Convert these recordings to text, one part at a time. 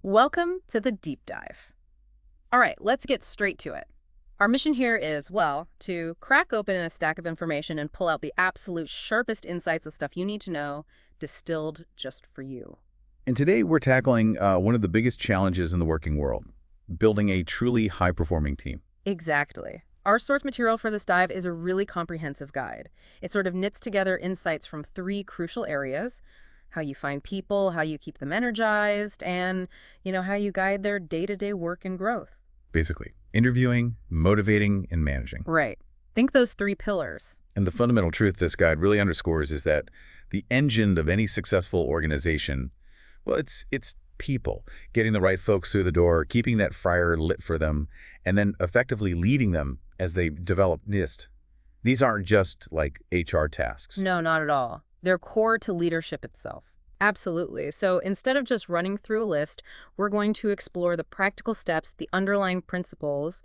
Welcome to the deep dive. All right, let's get straight to it. Our mission here is, well, to crack open a stack of information and pull out the absolute sharpest insights of stuff you need to know, distilled just for you. And today we're tackling one of the biggest challenges in the working world, building a truly high-performing team. Exactly. Our source material for this dive is a really comprehensive guide. It sort of knits together insights from three crucial areas: how you find people, how you keep them energized, and, how you guide their day-to-day work and growth. Basically, interviewing, motivating, and managing. Right. Think those three pillars. And the fundamental truth this guide really underscores is that the engine of any successful organization, well, it's people, getting the right folks through the door, keeping that fire lit for them, and then effectively leading them as they develop NIST. These aren't just like HR tasks. No, not at all. They're core to leadership itself. Absolutely. So instead of just running through a list, we're going to explore the practical steps, the underlying principles,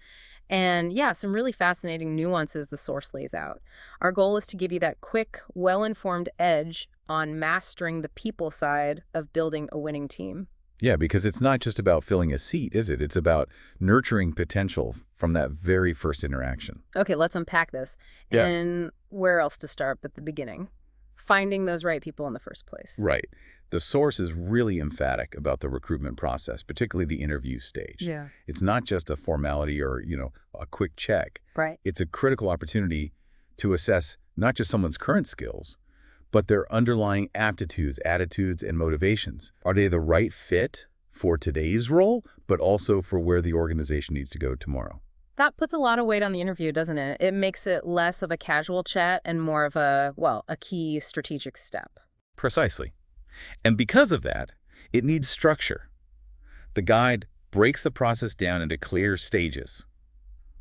and yeah, some really fascinating nuances the source lays out. Our goal is to give you that quick, well-informed edge on mastering the people side of building a winning team. Yeah, because it's not just about filling a seat, is it? It's about nurturing potential from that very first interaction. Okay, let's unpack this. Yeah. And where else to start but the beginning? Finding those right people in the first place. Right. The source is really emphatic about the recruitment process, particularly the interview stage. Yeah. It's not just a formality or, a quick check. Right. It's a critical opportunity to assess not just someone's current skills, but their underlying aptitudes, attitudes, and motivations. Are they the right fit for today's role, but also for where the organization needs to go tomorrow? That puts a lot of weight on the interview, doesn't it? It makes it less of a casual chat and more of a key strategic step. Precisely. And because of that, it needs structure. The guide breaks the process down into clear stages: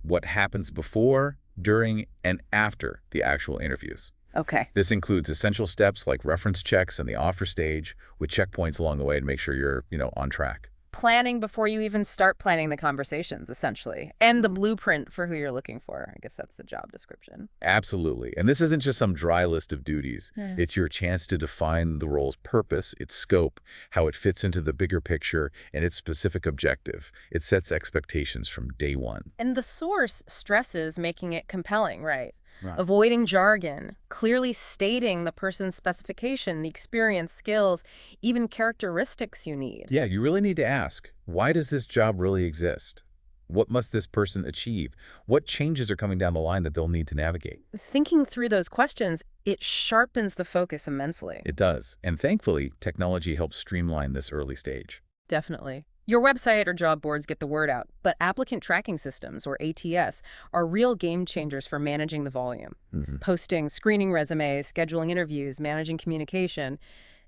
what happens before, during, and after the actual interviews. Okay. This includes essential steps like reference checks and the offer stage, with checkpoints along the way to make sure you're, on track. Planning before you even start planning the conversations, essentially. And the blueprint for who you're looking for. I guess that's the job description. Absolutely. And this isn't just some dry list of duties. Yeah. It's your chance to define the role's purpose, its scope, how it fits into the bigger picture, and its specific objective. It sets expectations from day one. And the source stresses making it compelling, right? Right. Avoiding jargon, clearly stating the person's specification, the experience, skills, even characteristics you need. Yeah, you really need to ask, why does this job really exist? What must this person achieve? What changes are coming down the line that they'll need to navigate? Thinking through those questions, it sharpens the focus immensely. It does. And thankfully, technology helps streamline this early stage. Definitely. Your website or job boards get the word out, but applicant tracking systems, or ATS, are real game changers for managing the volume. Posting, screening resumes, scheduling interviews, managing communication.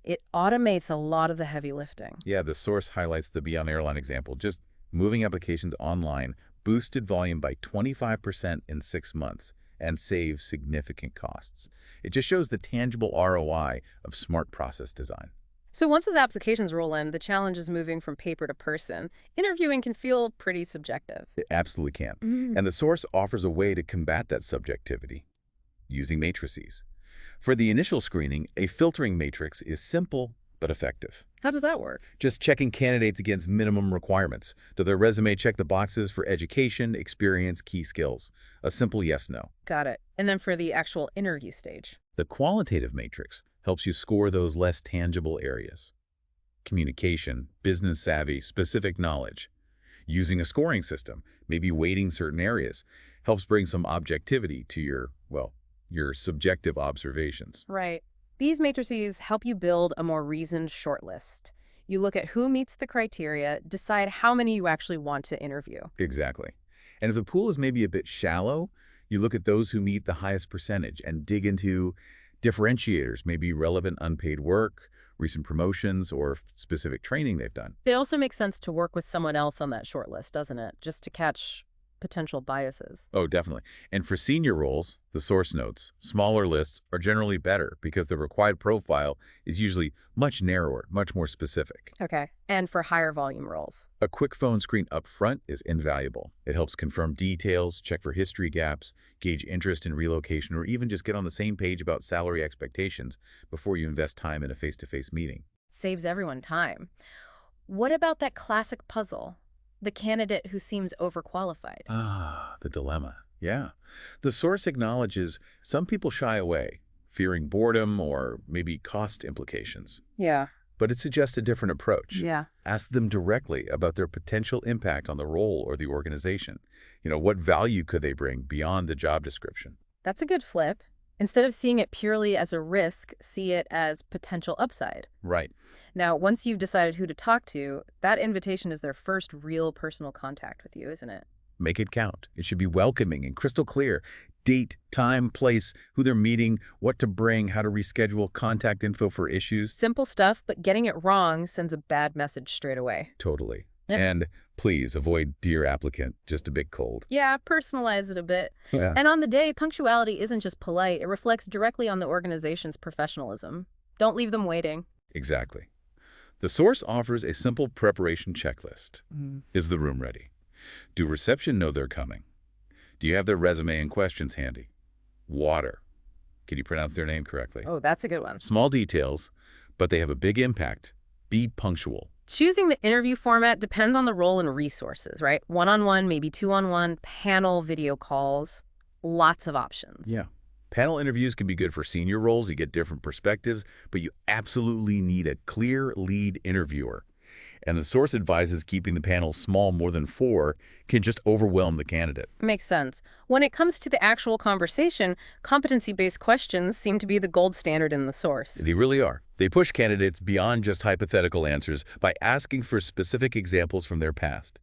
It automates a lot of the heavy lifting. Yeah, the source highlights the Beyond Airline example. Just moving applications online boosted volume by 25% in 6 months and saved significant costs. It just shows the tangible ROI of smart process design. So once his applications roll in, the challenge is moving from paper to person. Interviewing can feel pretty subjective. It absolutely can. And the source offers a way to combat that subjectivity using matrices. For the initial screening, a filtering matrix is simple but effective. How does that work? Just checking candidates against minimum requirements. Do their resume check the boxes for education, experience, key skills? A simple yes/no. Got it. And then for the actual interview stage? The qualitative matrix helps you score those less tangible areas: communication, business savvy, specific knowledge. Using a scoring system, maybe weighting certain areas, helps bring some objectivity to your subjective observations. Right. These matrices help you build a more reasoned shortlist. You look at who meets the criteria, decide how many you actually want to interview. Exactly. And if the pool is maybe a bit shallow, you look at those who meet the highest percentage and dig into differentiators, maybe relevant unpaid work, recent promotions, or specific training they've done. It also makes sense to work with someone else on that shortlist, doesn't it? Just to catch potential biases. Oh, definitely. And for senior roles, the source notes, smaller lists are generally better because the required profile is usually much narrower, much more specific. Okay. And for higher volume roles? A quick phone screen up front is invaluable. It helps confirm details, check for history gaps, gauge interest in relocation, or even just get on the same page about salary expectations before you invest time in a face-to-face meeting. Saves everyone time. What about that classic puzzle? The candidate who seems overqualified. Ah, the dilemma. Yeah. The source acknowledges some people shy away, fearing boredom or maybe cost implications. Yeah. But it suggests a different approach. Yeah. Ask them directly about their potential impact on the role or the organization. What value could they bring beyond the job description? That's a good flip. Instead of seeing it purely as a risk, see it as potential upside. Right. Now, once you've decided who to talk to, that invitation is their first real personal contact with you, isn't it? Make it count. It should be welcoming and crystal clear. Date, time, place, who they're meeting, what to bring, how to reschedule, contact info for issues. Simple stuff, but getting it wrong sends a bad message straight away. Totally. Yep. And please avoid "dear applicant," just a bit cold. Yeah, personalize it a bit. Yeah. And on the day, punctuality isn't just polite, it reflects directly on the organization's professionalism. Don't leave them waiting. Exactly. The source offers a simple preparation checklist. Mm. Is the room ready? Do reception know they're coming? Do you have their resume and questions handy? Water. Can you pronounce their name correctly? Oh, that's a good one. Small details, but they have a big impact. Be punctual. Choosing the interview format depends on the role and resources, right? One-on-one, maybe two-on-one, panel video calls, lots of options. Yeah. Panel interviews can be good for senior roles. You get different perspectives, but you absolutely need a clear lead interviewer. And the source advises keeping the panel small. More than 4 can just overwhelm the candidate. Makes sense. When it comes to the actual conversation, competency-based questions seem to be the gold standard in the source. They really are. They push candidates beyond just hypothetical answers by asking for specific examples from their past.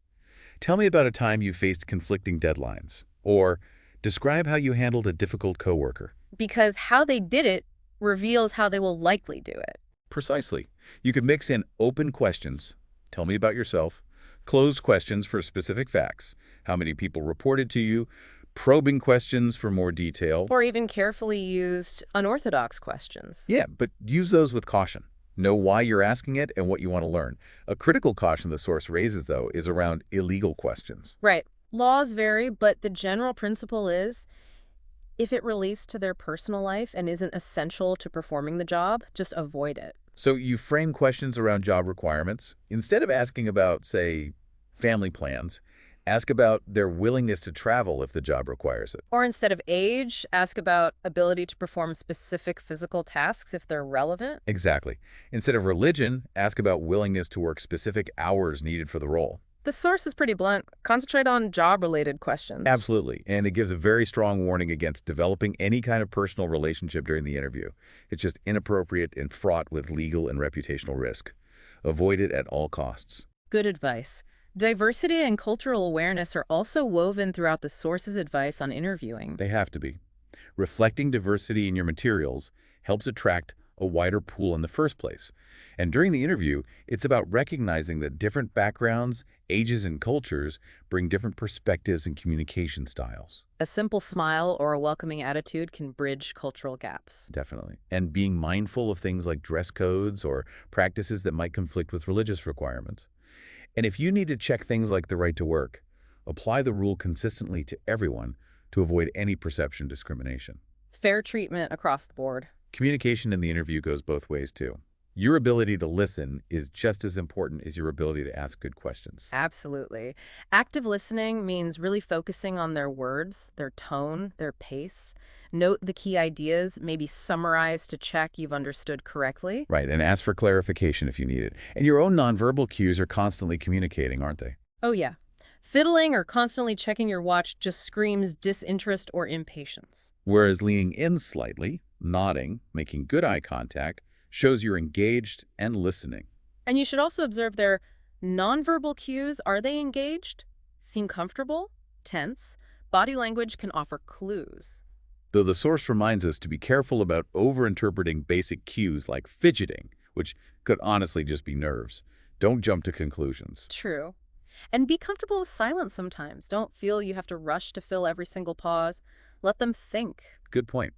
Tell me about a time you faced conflicting deadlines. Or describe how you handled a difficult coworker. Because how they did it reveals how they will likely do it. Precisely. You could mix in open questions. Tell me about yourself. Closed questions for specific facts. How many people reported to you? Probing questions for more detail. Or even carefully used unorthodox questions. Yeah, but use those with caution. Know why you're asking it and what you want to learn. A critical caution the source raises, though, is around illegal questions. Right. Laws vary, but the general principle is if it relates to their personal life and isn't essential to performing the job, just avoid it. So you frame questions around job requirements. Instead of asking about, say, family plans, ask about their willingness to travel if the job requires it. Or instead of age, ask about ability to perform specific physical tasks if they're relevant. Exactly. Instead of religion, ask about willingness to work specific hours needed for the role. The source is pretty blunt. Concentrate on job-related questions. Absolutely. And it gives a very strong warning against developing any kind of personal relationship during the interview. It's just inappropriate and fraught with legal and reputational risk. Avoid it at all costs. Good advice. Diversity and cultural awareness are also woven throughout the source's advice on interviewing. They have to be. Reflecting diversity in your materials helps attract a wider pool in the first place. And during the interview, it's about recognizing that different backgrounds, ages, and cultures bring different perspectives and communication styles. A simple smile or a welcoming attitude can bridge cultural gaps. Definitely. And being mindful of things like dress codes or practices that might conflict with religious requirements. And if you need to check things like the right to work, apply the rule consistently to everyone to avoid any perception discrimination. Fair treatment across the board. Communication in the interview goes both ways, too. Your ability to listen is just as important as your ability to ask good questions. Absolutely. Active listening means really focusing on their words, their tone, their pace. Note the key ideas, maybe summarize to check you've understood correctly. Right, and ask for clarification if you need it. And your own nonverbal cues are constantly communicating, aren't they? Oh, yeah. Fiddling or constantly checking your watch just screams disinterest or impatience. Whereas leaning in slightly, nodding, making good eye contact, shows you're engaged and listening. And you should also observe their nonverbal cues. Are they engaged? Seem comfortable? Tense? Body language can offer clues. Though the source reminds us to be careful about overinterpreting basic cues like fidgeting, which could honestly just be nerves. Don't jump to conclusions. True. And be comfortable with silence sometimes. Don't feel you have to rush to fill every single pause. Let them think. Good point.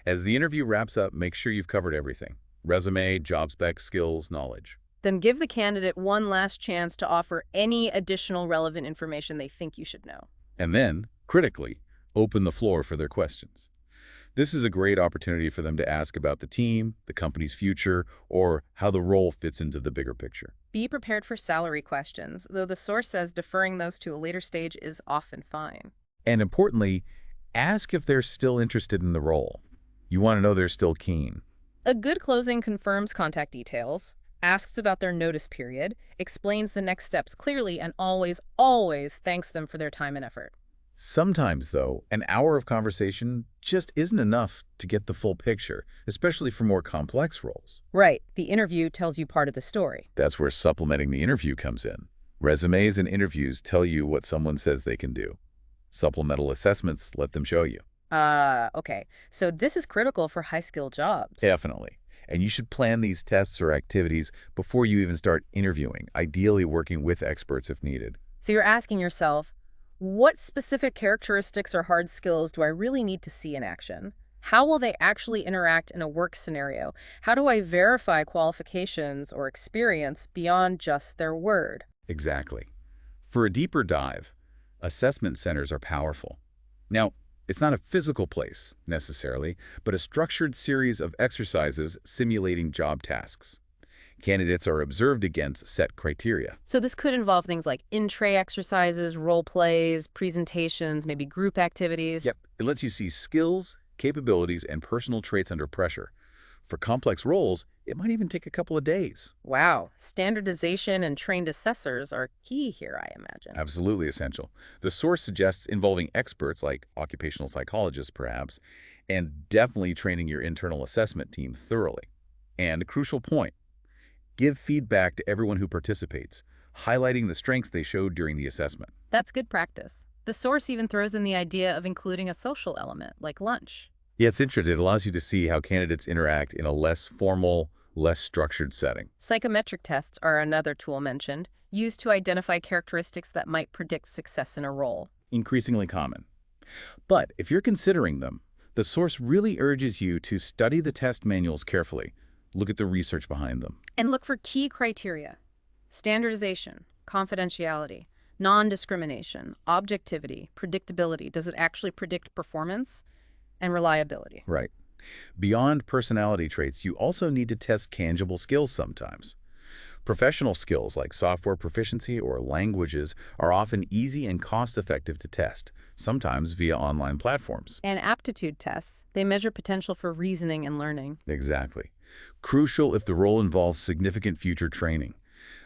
As the interview wraps up, make sure you've covered everything. Resume, job spec, skills, knowledge. Then give the candidate one last chance to offer any additional relevant information they think you should know. And then, critically, open the floor for their questions. This is a great opportunity for them to ask about the team, the company's future, or how the role fits into the bigger picture. Be prepared for salary questions, though the source says deferring those to a later stage is often fine. And importantly, ask if they're still interested in the role. You want to know they're still keen. A good closing confirms contact details, asks about their notice period, explains the next steps clearly, and always, always thanks them for their time and effort. Sometimes, though, an hour of conversation just isn't enough to get the full picture, especially for more complex roles. Right, the interview tells you part of the story. That's where supplementing the interview comes in. Resumes and interviews tell you what someone says they can do. Supplemental assessments let them show you. Okay. So this is critical for high-skill jobs. Definitely. And you should plan these tests or activities before you even start interviewing, ideally working with experts if needed. So you're asking yourself, what specific characteristics or hard skills do I really need to see in action? How will they actually interact in a work scenario? How do I verify qualifications or experience beyond just their word? Exactly. For a deeper dive, assessment centers are powerful. Now, it's not a physical place, necessarily, but a structured series of exercises simulating job tasks. Candidates are observed against set criteria. So this could involve things like in-tray exercises, role plays, presentations, maybe group activities. Yep, it lets you see skills, capabilities, and personal traits under pressure. For complex roles, it might even take a couple of days. Wow, standardization and trained assessors are key here, I imagine. Absolutely essential. The source suggests involving experts like occupational psychologists, perhaps, and definitely training your internal assessment team thoroughly. And a crucial point, give feedback to everyone who participates, highlighting the strengths they showed during the assessment. That's good practice. The source even throws in the idea of including a social element, like lunch. Yeah, it's interesting. It allows you to see how candidates interact in a less formal, less structured setting. Psychometric tests are another tool mentioned, used to identify characteristics that might predict success in a role. Increasingly common. But if you're considering them, the source really urges you to study the test manuals carefully. Look at the research behind them. And look for key criteria: standardization, confidentiality, non-discrimination, objectivity, predictability. Does it actually predict performance? And reliability. Right. Beyond personality traits, you also need to test tangible skills sometimes. Professional skills like software proficiency or languages are often easy and cost-effective to test, sometimes via online platforms. And aptitude tests, they measure potential for reasoning and learning. Exactly. Crucial if the role involves significant future training.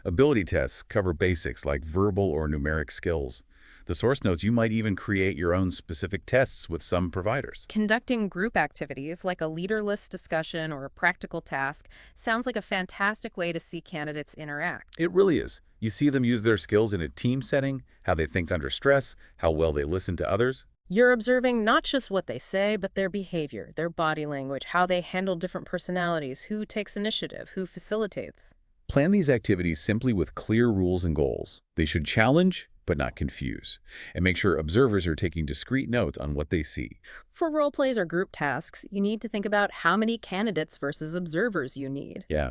Ability tests cover basics like verbal or numeric skills. The source notes you might even create your own specific tests with some providers. Conducting group activities like a leader list discussion or a practical task sounds like a fantastic way to see candidates interact. It really is. You see them use their skills in a team setting, how they think under stress, how well they listen to others. You're observing not just what they say, but their behavior, their body language, how they handle different personalities, who takes initiative, who facilitates. Plan these activities simply with clear rules and goals. They should challenge, but not confuse, and make sure observers are taking discrete notes on what they see. For role plays or group tasks, you need to think about how many candidates versus observers you need. Yeah.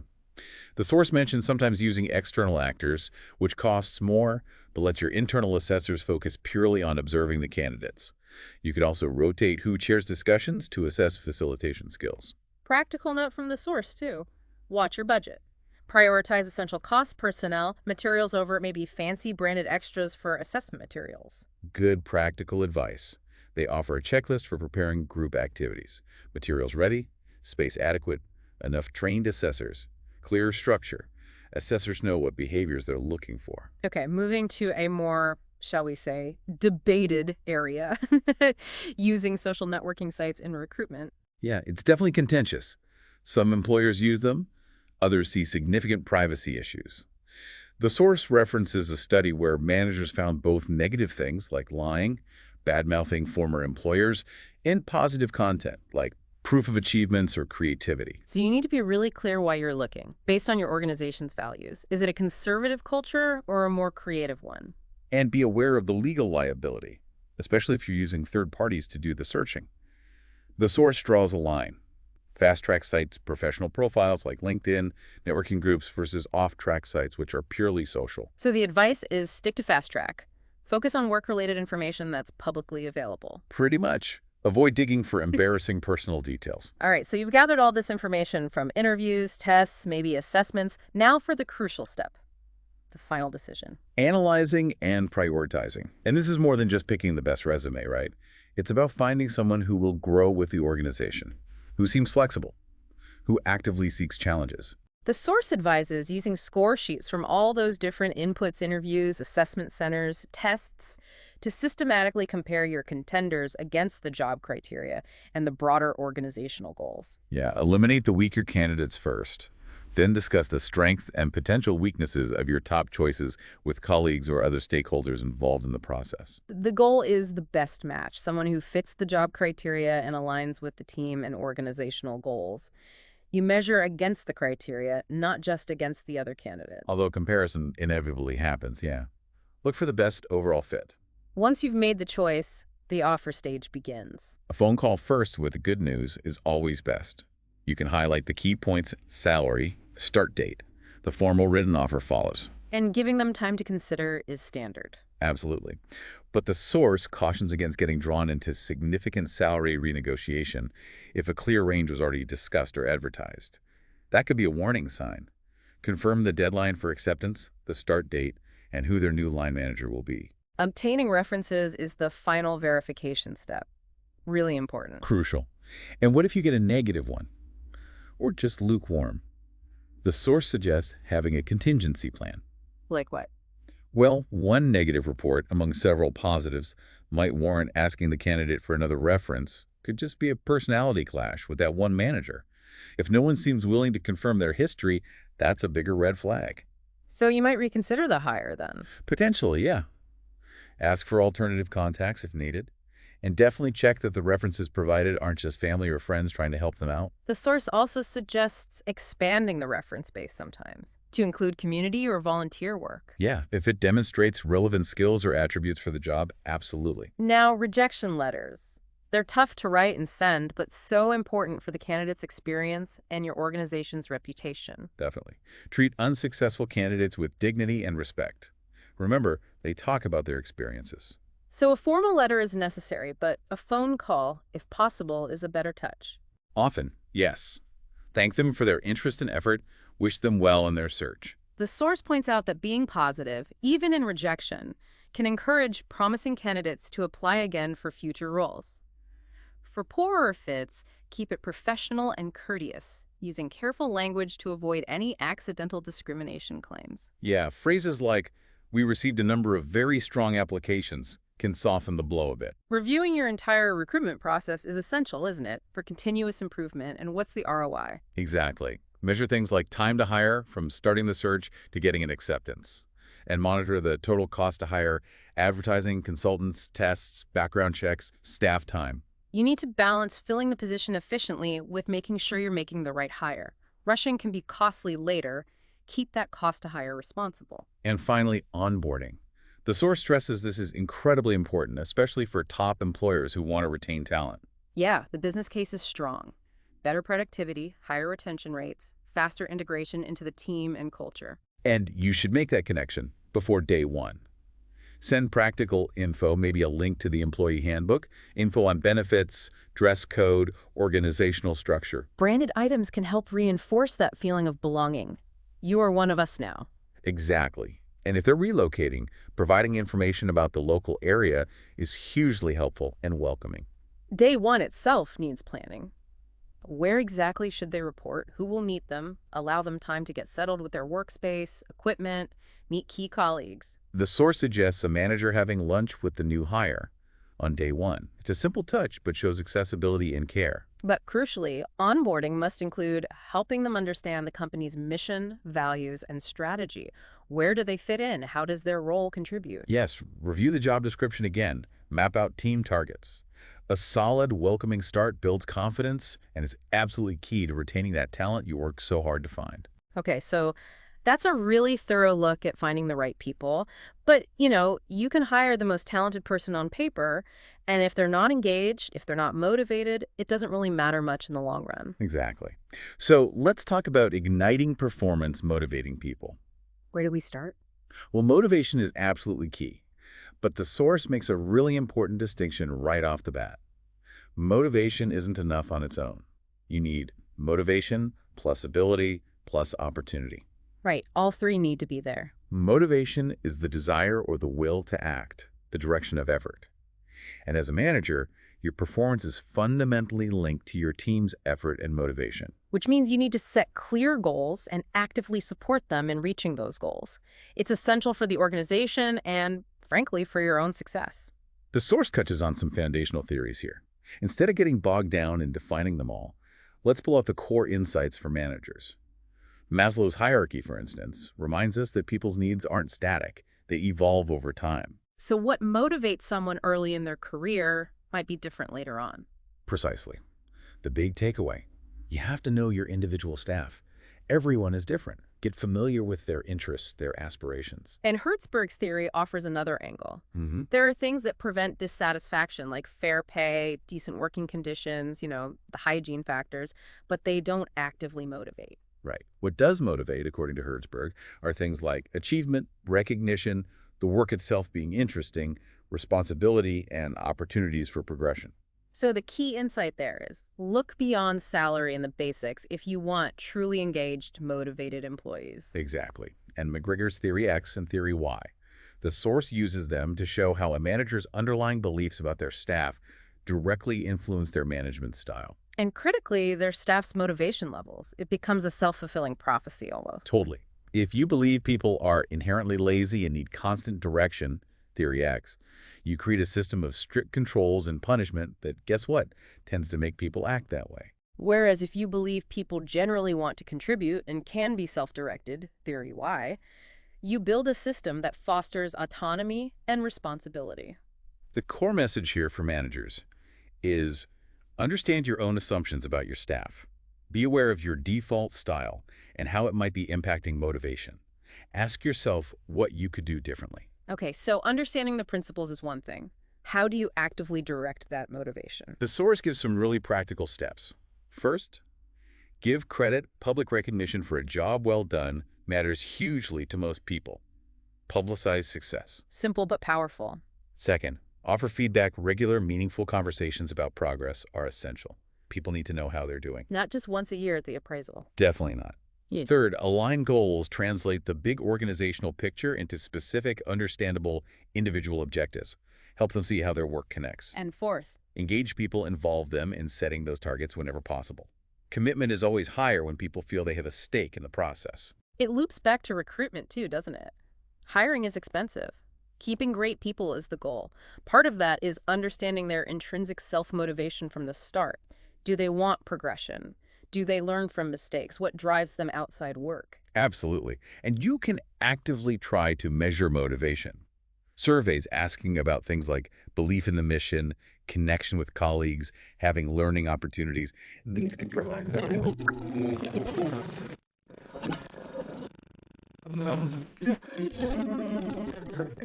The source mentions sometimes using external actors, which costs more, but lets your internal assessors focus purely on observing the candidates. You could also rotate who chairs discussions to assess facilitation skills. Practical note from the source, too. Watch your budget. Prioritize essential cost personnel, materials over maybe fancy branded extras for assessment materials. Good practical advice. They offer a checklist for preparing group activities. Materials ready, space adequate, enough trained assessors, clear structure. Assessors know what behaviors they're looking for. Okay, moving to a more, shall we say, debated area, using social networking sites in recruitment. Yeah, it's definitely contentious. Some employers use them. Others see significant privacy issues. The source references a study where managers found both negative things like lying, bad-mouthing former employers, and positive content like proof of achievements or creativity. So you need to be really clear why you're looking, based on your organization's values. Is it a conservative culture or a more creative one? And be aware of the legal liability, especially if you're using third parties to do the searching. The source draws a line. Fast-track sites, professional profiles like LinkedIn, networking groups versus off-track sites, which are purely social. So the advice is stick to fast track. Focus on work-related information that's publicly available. Pretty much. Avoid digging for embarrassing personal details. All right, so you've gathered all this information from interviews, tests, maybe assessments. Now for the crucial step. the final decision. Analyzing and prioritizing. And this is more than just picking the best resume, right? It's about finding someone who will grow with the organization, who seems flexible, who actively seeks challenges. The source advises using score sheets from all those different inputs, interviews, assessment centers, tests, to systematically compare your contenders against the job criteria and the broader organizational goals. Yeah, eliminate the weaker candidates first. Then discuss the strengths and potential weaknesses of your top choices with colleagues or other stakeholders involved in the process. The goal is the best match, someone who fits the job criteria and aligns with the team and organizational goals. You measure against the criteria, not just against the other candidates. Although comparison inevitably happens, yeah. Look for the best overall fit. Once you've made the choice, the offer stage begins. A phone call first with good news is always best. You can highlight the key points: salary, start date. The formal written offer follows. And giving them time to consider is standard. Absolutely. But the source cautions against getting drawn into significant salary renegotiation if a clear range was already discussed or advertised. That could be a warning sign. Confirm the deadline for acceptance, the start date, and who their new line manager will be. Obtaining references is the final verification step. Really important. Crucial. And what if you get a negative one? Or just lukewarm? The source suggests having a contingency plan. Like what? Well, one negative report among several positives might warrant asking the candidate for another reference. Could just be a personality clash with that one manager. If no one seems willing to confirm their history, that's a bigger red flag. So you might reconsider the hire then. Potentially, yeah. Ask for alternative contacts if needed. And definitely check that the references provided aren't just family or friends trying to help them out. The source also suggests expanding the reference base sometimes to include community or volunteer work. Yeah, if it demonstrates relevant skills or attributes for the job, absolutely. Now, rejection letters. They're tough to write and send, but so important for the candidate's experience and your organization's reputation. Definitely. Treat unsuccessful candidates with dignity and respect. Remember, they talk about their experiences. So a formal letter is necessary, but a phone call, if possible, is a better touch. Often, yes. Thank them for their interest and effort. Wish them well in their search. The source points out that being positive, even in rejection, can encourage promising candidates to apply again for future roles. For poorer fits, keep it professional and courteous, using careful language to avoid any accidental discrimination claims. Yeah, phrases like, "We received a number of very strong applications," can soften the blow a bit. Reviewing your entire recruitment process is essential, isn't it, for continuous improvement, and what's the ROI? Exactly. Measure things like time to hire from starting the search to getting an acceptance. And monitor the total cost to hire, advertising, consultants, tests, background checks, staff time. You need to balance filling the position efficiently with making sure you're making the right hire. Rushing can be costly later. Keep that cost to hire responsible. And finally, onboarding. The source stresses this is incredibly important, especially for top employers who want to retain talent. Yeah, the business case is strong. Better productivity, higher retention rates, faster integration into the team and culture. And you should make that connection before day one. Send practical info, maybe a link to the employee handbook, info on benefits, dress code, organizational structure. Branded items can help reinforce that feeling of belonging. You are one of us now. Exactly. And if they're relocating, providing information about the local area is hugely helpful and welcoming. Day one itself needs planning. Where exactly should they report? Who will meet them? Allow them time to get settled with their workspace, equipment, meet key colleagues. The source suggests a manager having lunch with the new hire on day one. It's a simple touch, but shows accessibility and care. But crucially, onboarding must include helping them understand the company's mission, values, and strategy. Where do they fit in? How does their role contribute? Yes, review the job description again. Map out team targets. A solid, welcoming start builds confidence and is absolutely key to retaining that talent you work so hard to find. Okay, so that's a really thorough look at finding the right people. But, you can hire the most talented person on paper, and if they're not engaged, if they're not motivated, it doesn't really matter much in the long run. Exactly. So let's talk about igniting performance motivating people. Where do we start? Well, motivation is absolutely key, but the source makes a really important distinction right off the bat. Motivation isn't enough on its own. You need motivation plus ability plus opportunity. Right, all three need to be there. Motivation is the desire or the will to act, the direction of effort. And as a manager, your performance is fundamentally linked to your team's effort and motivation. Which means you need to set clear goals and actively support them in reaching those goals. It's essential for the organization and, frankly, for your own success. The source touches on some foundational theories here. Instead of getting bogged down in defining them all, let's pull out the core insights for managers. Maslow's hierarchy, for instance, reminds us that people's needs aren't static. They evolve over time. So what motivates someone early in their career might be different later on. Precisely. The big takeaway: you have to know your individual staff. Everyone is different. Get familiar with their interests, their aspirations. And Hertzberg's theory offers another angle. Mm-hmm. There are things that prevent dissatisfaction, like fair pay, decent working conditions, the hygiene factors, but they don't actively motivate. Right. What does motivate, according to Hertzberg, are things like achievement, recognition, the work itself being interesting, responsibility, and opportunities for progression. So the key insight there is look beyond salary and the basics if you want truly engaged, motivated employees. Exactly. And McGregor's Theory X and Theory Y. The source uses them to show how a manager's underlying beliefs about their staff directly influence their management style. And critically, their staff's motivation levels. It becomes a self-fulfilling prophecy almost. Totally. If you believe people are inherently lazy and need constant direction, Theory X, you create a system of strict controls and punishment that, guess what, tends to make people act that way. Whereas if you believe people generally want to contribute and can be self-directed, Theory Y, you build a system that fosters autonomy and responsibility. The core message here for managers is understand your own assumptions about your staff. Be aware of your default style and how it might be impacting motivation. Ask yourself what you could do differently. Okay, so understanding the principles is one thing. How do you actively direct that motivation? The source gives some really practical steps. First, give credit. Public recognition for a job well done matters hugely to most people. Publicize success. Simple but powerful. Second, offer feedback. Regular, meaningful conversations about progress are essential. People need to know how they're doing. Not just once a year at the appraisal. Definitely not. Yes. Third, align goals. Translate the big organizational picture into specific, understandable individual objectives. Help them see how their work connects. And fourth, Engage people, involve them in setting those targets whenever possible. Commitment is always higher when people feel they have a stake in the process. it loops back to recruitment too, doesn't it? Hiring is expensive. Keeping great people is the goal. Part of that is understanding their intrinsic self-motivation from the start. Do they want progression? Do they learn from mistakes? What drives them outside work? Absolutely. And you can actively try to measure motivation. Surveys asking about things like belief in the mission, connection with colleagues, having learning opportunities. These can provide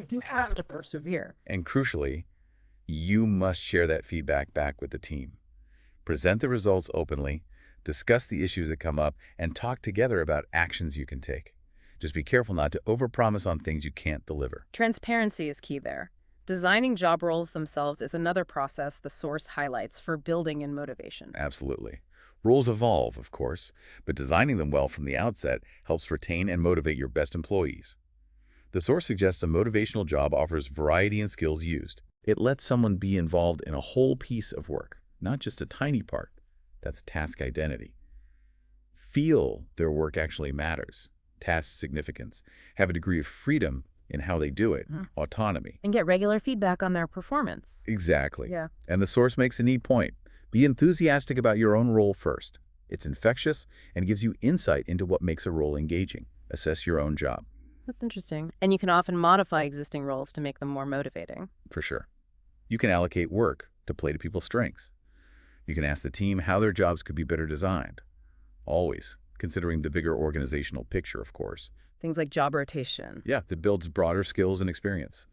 You have to persevere. And crucially, you must share that feedback back with the team. Present the results openly, discuss the issues that come up, and talk together about actions you can take. Just be careful not to overpromise on things you can't deliver. Transparency is key there. Designing job roles themselves is another process the source highlights for building in motivation. Absolutely. Roles evolve, of course, but designing them well from the outset helps retain and motivate your best employees. The source suggests a motivational job offers variety in skills used. It lets someone be involved in a whole piece of work, not just a tiny part. That's task identity. Feel their work actually matters, task significance, have a degree of freedom in how they do it, autonomy. And get regular feedback on their performance. Exactly. Yeah. And the source makes a neat point. Be enthusiastic about your own role first. It's infectious and gives you insight into what makes a role engaging. Assess your own job. That's interesting. And you can often modify existing roles to make them more motivating. For sure. You can allocate work to play to people's strengths. You can ask the team how their jobs could be better designed. Always considering the bigger organizational picture, of course. Things like job rotation. Yeah, that builds broader skills and experience.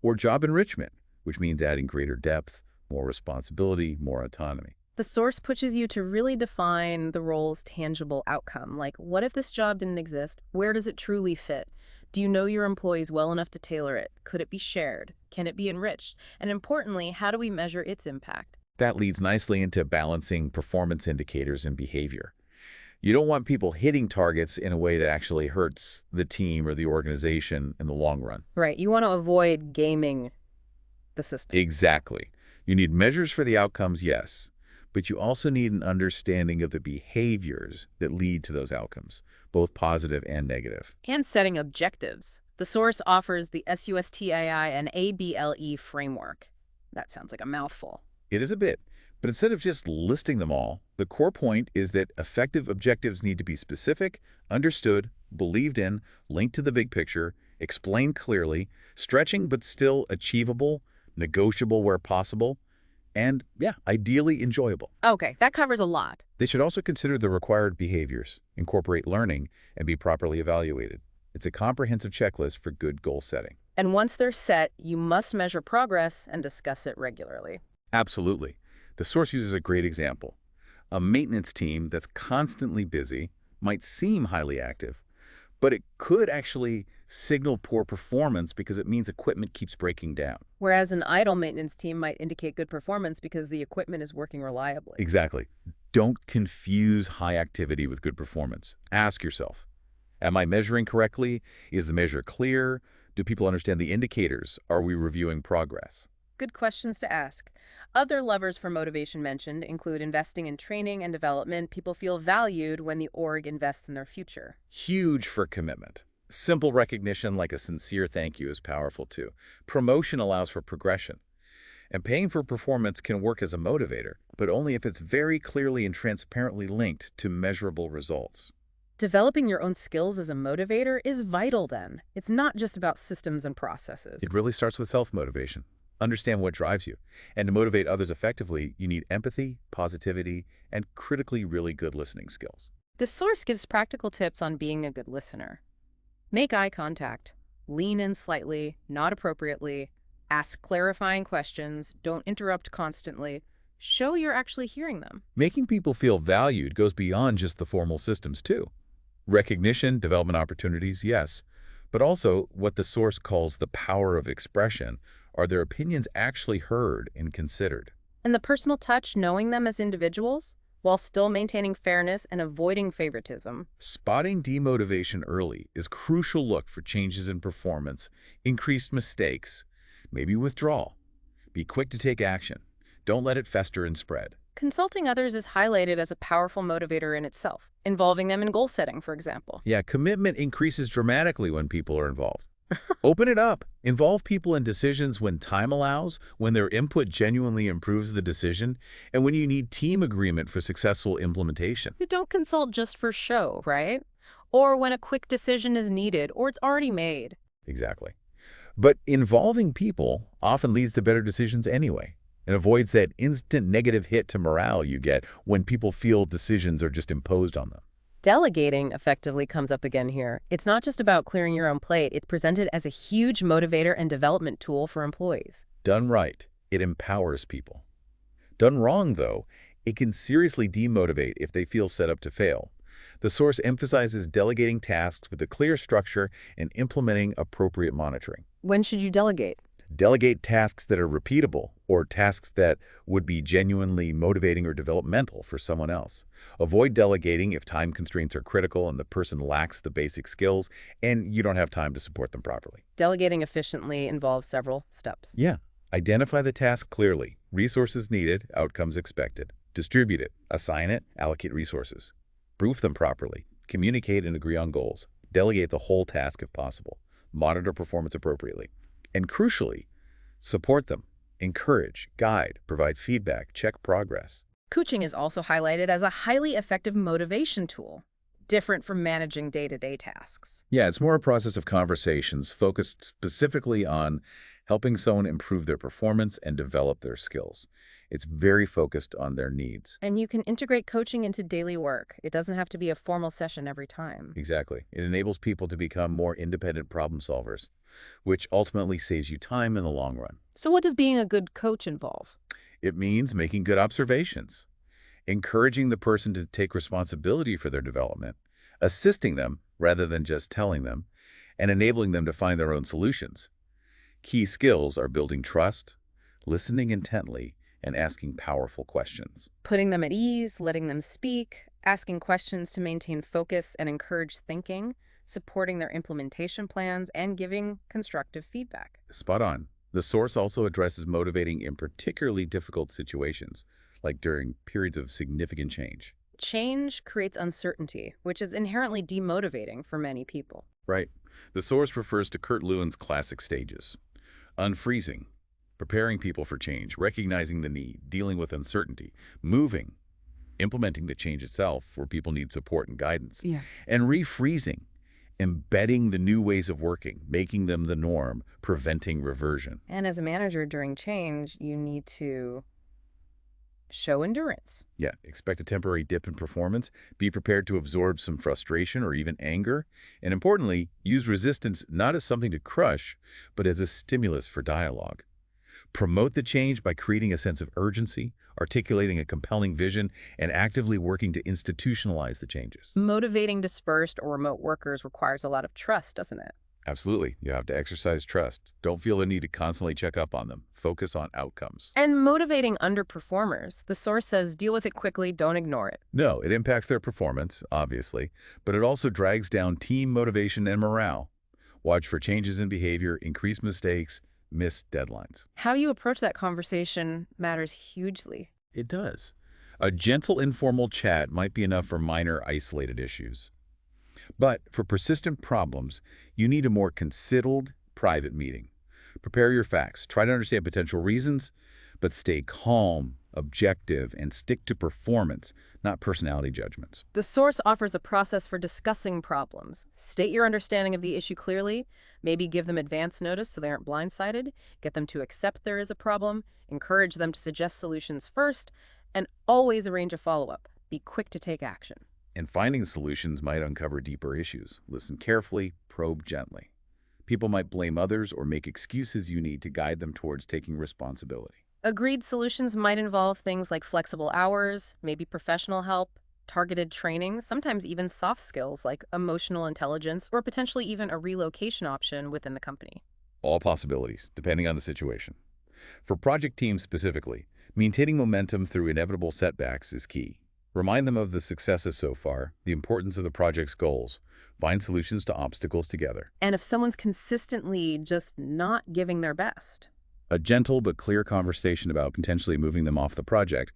Or job enrichment, which means adding greater depth, more responsibility, more autonomy. The source pushes you to really define the role's tangible outcome. Like, what if this job didn't exist? Where does it truly fit? Do you know your employees well enough to tailor it? Could it be shared? Can it be enriched? And importantly, how do we measure its impact? That leads nicely into balancing performance indicators and behavior. You don't want people hitting targets in a way that actually hurts the team or the organization in the long run. Right. You want to avoid gaming the system. Exactly. You need measures for the outcomes, yes, but you also need an understanding of the behaviors that lead to those outcomes, both positive and negative. And setting objectives. The source offers the SUSTAI and ABLE framework. That sounds like a mouthful. It is a bit, but instead of just listing them all, the core point is that effective objectives need to be specific, understood, believed in, linked to the big picture, explained clearly, stretching but still achievable, negotiable where possible, and, yeah, ideally enjoyable. Okay, that covers a lot. They should also consider the required behaviors, incorporate learning, and be properly evaluated. It's a comprehensive checklist for good goal setting. And once they're set, you must measure progress and discuss it regularly. Absolutely. The source uses a great example. A maintenance team that's constantly busy might seem highly active, but it could actually signal poor performance because it means equipment keeps breaking down. Whereas an idle maintenance team might indicate good performance because the equipment is working reliably. Exactly. Don't confuse high activity with good performance. Ask yourself, am I measuring correctly? Is the measure clear? Do people understand the indicators? Are we reviewing progress? Good questions to ask. Other levers for motivation mentioned include investing in training and development. People feel valued when the org invests in their future. Huge for commitment. Simple recognition like a sincere thank you is powerful too. Promotion allows for progression. And paying for performance can work as a motivator, but only if it's very clearly and transparently linked to measurable results. Developing your own skills as a motivator is vital then. It's not just about systems and processes. It really starts with self-motivation. Understand what drives you. And to motivate others effectively, you need empathy, positivity, and critically really good listening skills. The source gives practical tips on being a good listener. Make eye contact. Lean in slightly, not appropriately. Ask clarifying questions. Don't interrupt constantly. Show you're actually hearing them. Making people feel valued goes beyond just the formal systems, too. Recognition, development opportunities, yes, but also what the source calls the power of expression. Are their opinions actually heard and considered? And the personal touch, knowing them as individuals, while still maintaining fairness and avoiding favoritism. Spotting demotivation early is a crucial look for changes in performance, increased mistakes, maybe withdrawal. Be quick to take action. Don't let it fester and spread. Consulting others is highlighted as a powerful motivator in itself, involving them in goal setting, for example. Yeah, commitment increases dramatically when people are involved. Open it up. Involve people in decisions when time allows, when their input genuinely improves the decision, and when you need team agreement for successful implementation. You don't consult just for show, right? Or when a quick decision is needed or it's already made. Exactly. But involving people often leads to better decisions anyway, and avoids that instant negative hit to morale you get when people feel decisions are just imposed on them. Delegating effectively comes up again here. It's not just about clearing your own plate. It's presented as a huge motivator and development tool for employees. Done right, it empowers people. Done wrong, though, it can seriously demotivate if they feel set up to fail. The source emphasizes delegating tasks with a clear structure and implementing appropriate monitoring. When should you delegate? Delegate tasks that are repeatable or tasks that would be genuinely motivating or developmental for someone else. Avoid delegating if time constraints are critical and the person lacks the basic skills and you don't have time to support them properly. Delegating efficiently involves several steps. Yeah. Identify the task clearly. Resources needed, outcomes expected. Distribute it, assign it, allocate resources. Brief them properly. Communicate and agree on goals. Delegate the whole task if possible. Monitor performance appropriately. And crucially, support them, encourage, guide, provide feedback, check progress. Coaching is also highlighted as a highly effective motivation tool, different from managing day-to-day tasks. Yeah, it's more a process of conversations focused specifically on helping someone improve their performance and develop their skills. It's very focused on their needs. And you can integrate coaching into daily work. It doesn't have to be a formal session every time. Exactly. It enables people to become more independent problem solvers, which ultimately saves you time in the long run. So what does being a good coach involve? It means making good observations, encouraging the person to take responsibility for their development, assisting them rather than just telling them, and enabling them to find their own solutions. Key skills are building trust, listening intently, and asking powerful questions. Putting them at ease, letting them speak, asking questions to maintain focus and encourage thinking, supporting their implementation plans, and giving constructive feedback. Spot on. The source also addresses motivating in particularly difficult situations, like during periods of significant change. Change creates uncertainty, which is inherently demotivating for many people. Right. The source refers to Kurt Lewin's classic stages: unfreezing, preparing people for change, recognizing the need, dealing with uncertainty, moving, implementing the change itself where people need support and guidance, Yeah. and refreezing, embedding the new ways of working, making them the norm, preventing reversion. And as a manager during change, you need to show endurance. Yeah, expect a temporary dip in performance, be prepared to absorb some frustration or even anger, and importantly, use resistance not as something to crush, but as a stimulus for dialogue. Promote the change by creating a sense of urgency, articulating a compelling vision, and actively working to institutionalize the changes. Motivating dispersed or remote workers requires a lot of trust, doesn't it? Absolutely. You have to exercise trust. Don't feel the need to constantly check up on them. Focus on outcomes. And motivating underperformers. The source says deal with it quickly, don't ignore it. No, it impacts their performance, obviously, but it also drags down team motivation and morale. Watch for changes in behavior, increased mistakes, missed deadlines. How you approach that conversation matters hugely. It does. A gentle, informal chat might be enough for minor, isolated issues. But for persistent problems, you need a more considered, private meeting. Prepare your facts. Try to understand potential reasons, but stay calm, objective, and stick to performance, not personality judgments. The source offers a process for discussing problems. State your understanding of the issue clearly, maybe give them advance notice so they aren't blindsided, get them to accept there is a problem, encourage them to suggest solutions first, and always arrange a follow-up. Be quick to take action. And finding solutions might uncover deeper issues. Listen carefully, probe gently. People might blame others or make excuses you need to guide them towards taking responsibility. Agreed solutions might involve things like flexible hours, maybe professional help, targeted training, sometimes even soft skills like emotional intelligence, or potentially even a relocation option within the company. All possibilities, depending on the situation. For project teams specifically, maintaining momentum through inevitable setbacks is key. Remind them of the successes so far, the importance of the project's goals. Find solutions to obstacles together. And if someone's consistently just not giving their best, A gentle but clear conversation about potentially moving them off the project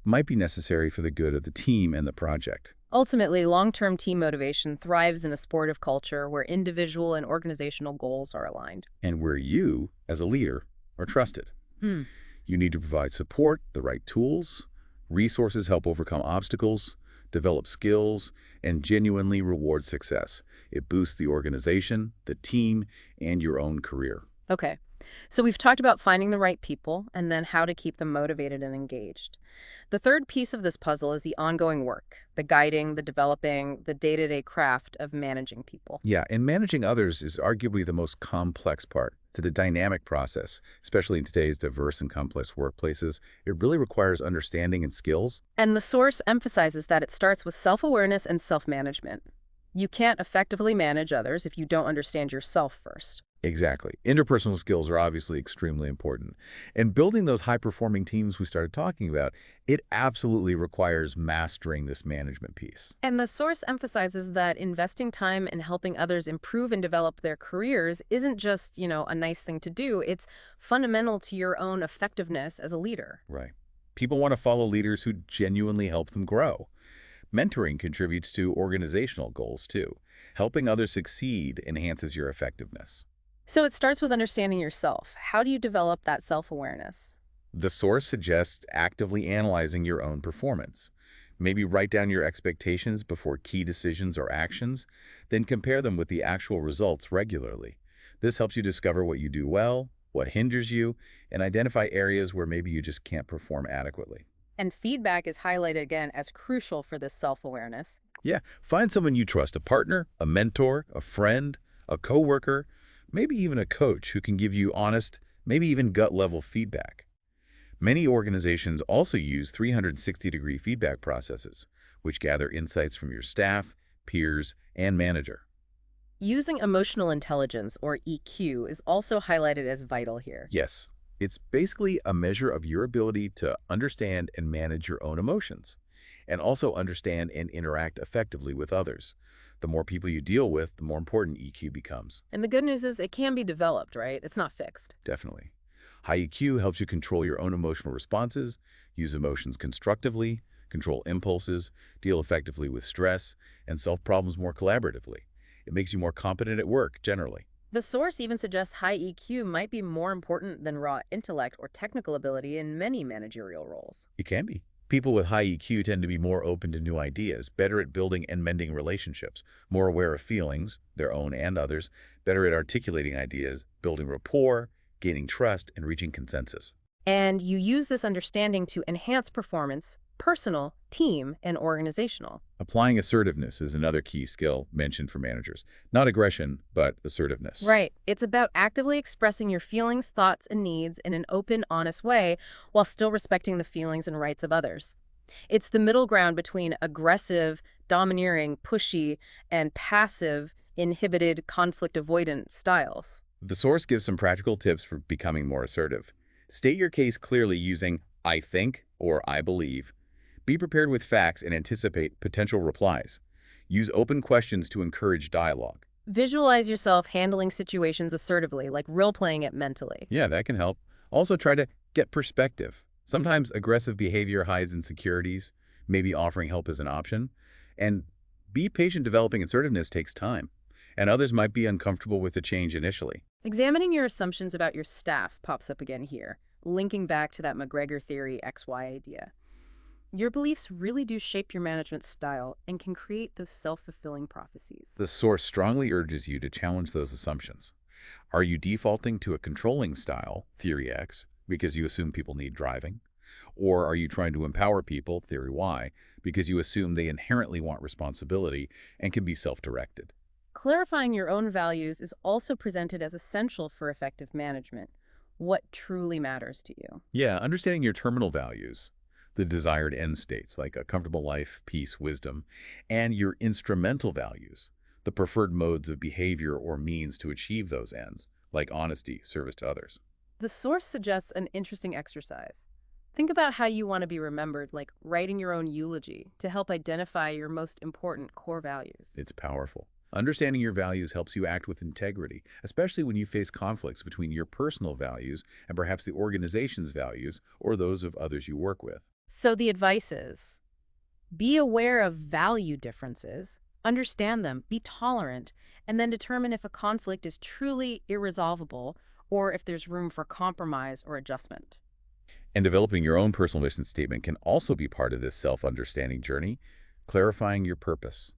might be necessary for the good of the team and the project. ultimately, long-term team motivation thrives in a supportive culture where individual and organizational goals are aligned. And where you, as a leader, are trusted. Hmm. You need to provide support, the right tools, resources help overcome obstacles, develop skills, and genuinely reward success. It boosts the organization, the team, and your own career. Okay, so we've talked about finding the right people and then how to keep them motivated and engaged. The third piece of this puzzle is the ongoing work, the guiding, the developing, the day-to-day craft of managing people. Yeah, and managing others is arguably the most complex part. It's a dynamic process, especially in today's diverse and complex workplaces. It really requires understanding and skills. And the source emphasizes that it starts with self-awareness and self-management. You can't effectively manage others if you don't understand yourself first. Exactly. Interpersonal skills are obviously extremely important. And building those high-performing teams we started talking about, it absolutely requires mastering this management piece. And the source emphasizes that investing time in helping others improve and develop their careers isn't just, a nice thing to do. It's fundamental to your own effectiveness as a leader. Right. People want to follow leaders who genuinely help them grow. Mentoring contributes to organizational goals, too. Helping others succeed enhances your effectiveness. So it starts with understanding yourself. How do you develop that self-awareness? The source suggests actively analyzing your own performance. Maybe write down your expectations before key decisions or actions, then compare them with the actual results regularly. This helps you discover what you do well, what hinders you, and identify areas where maybe you just can't perform adequately. And feedback is highlighted again as crucial for this self-awareness. Yeah, find someone you trust, a partner, a mentor, a friend, a coworker, maybe even a coach who can give you honest, maybe even gut-level feedback. Many organizations also use 360-degree feedback processes, which gather insights from your staff, peers, and manager. Using emotional intelligence, or EQ, is also highlighted as vital here. Yes, it's basically a measure of your ability to understand and manage your own emotions. and also understand and interact effectively with others. The more people you deal with, the more important EQ becomes. And the good news is it can be developed, right? It's not fixed. Definitely. High EQ helps you control your own emotional responses, use emotions constructively, control impulses, deal effectively with stress, and solve problems more collaboratively. It makes you more competent at work, generally. The source even suggests high EQ might be more important than raw intellect or technical ability in many managerial roles. It can be. People with high EQ tend to be more open to new ideas, better at building and mending relationships, more aware of feelings, their own and others, better at articulating ideas, building rapport, gaining trust, and reaching consensus. And you use this understanding to enhance performance, personal, team, and organizational. Applying assertiveness is another key skill mentioned for managers. Not aggression, but assertiveness. Right. It's about actively expressing your feelings, thoughts, and needs in an open, honest way while still respecting the feelings and rights of others. It's the middle ground between aggressive, domineering, pushy, and passive, inhibited, conflict-avoidant styles. The source gives some practical tips for becoming more assertive. State your case clearly using "I think" or "I believe." Be prepared with facts and anticipate potential replies. Use open questions to encourage dialogue. Visualize yourself handling situations assertively, like role-playing it mentally. Yeah, that can help. Also try to get perspective. Sometimes aggressive behavior hides insecurities, maybe offering help is an option. And be patient. Developing assertiveness takes time, and others might be uncomfortable with the change initially. Examining your assumptions about your staff pops up again here, linking back to that McGregor theory XY idea. Your beliefs really do shape your management style and can create those self-fulfilling prophecies. The source strongly urges you to challenge those assumptions. Are you defaulting to a controlling style, theory X, because you assume people need driving? Or are you trying to empower people, theory Y, because you assume they inherently want responsibility and can be self-directed? Clarifying your own values is also presented as essential for effective management. What truly matters to you? Yeah, understanding your terminal values, the desired end states like a comfortable life, peace, wisdom, and your instrumental values, the preferred modes of behavior or means to achieve those ends, like honesty, service to others. The source suggests an interesting exercise. Think about how you want to be remembered, like writing your own eulogy to help identify your most important core values. It's powerful. Understanding your values helps you act with integrity, especially when you face conflicts between your personal values and perhaps the organization's values or those of others you work with. So the advice is, be aware of value differences, understand them, be tolerant, and then determine if a conflict is truly irresolvable or if there's room for compromise or adjustment. And developing your own personal mission statement can also be part of this self-understanding journey, clarifying your purpose.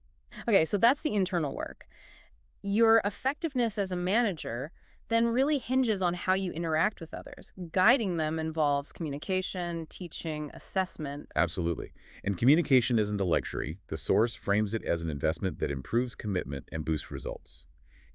Okay, so that's the internal work. Your effectiveness as a manager then really hinges on how you interact with others. Guiding them involves communication, teaching, assessment. Absolutely. And communication isn't a luxury. The source frames it as an investment that improves commitment and boosts results.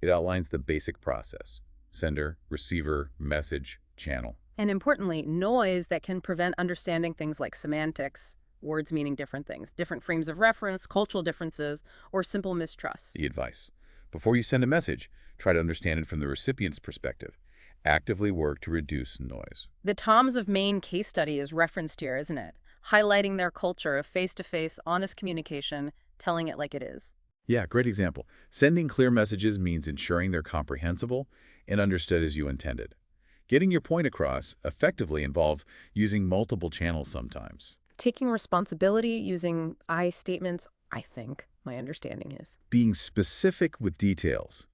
It outlines the basic process: sender, receiver, message, channel. And importantly, noise that can prevent understanding things like semantics, words meaning different things, different frames of reference, cultural differences, or simple mistrust. The advice: before you send a message, try to understand it from the recipient's perspective. Actively work to reduce noise. The Toms of Maine case study is referenced here, isn't it? Highlighting their culture of face-to-face, honest communication, telling it like it is. Yeah, great example. Sending clear messages means ensuring they're comprehensible and understood as you intended. Getting your point across effectively involves using multiple channels sometimes. Taking responsibility using I statements, I think, my understanding is. Being specific with details.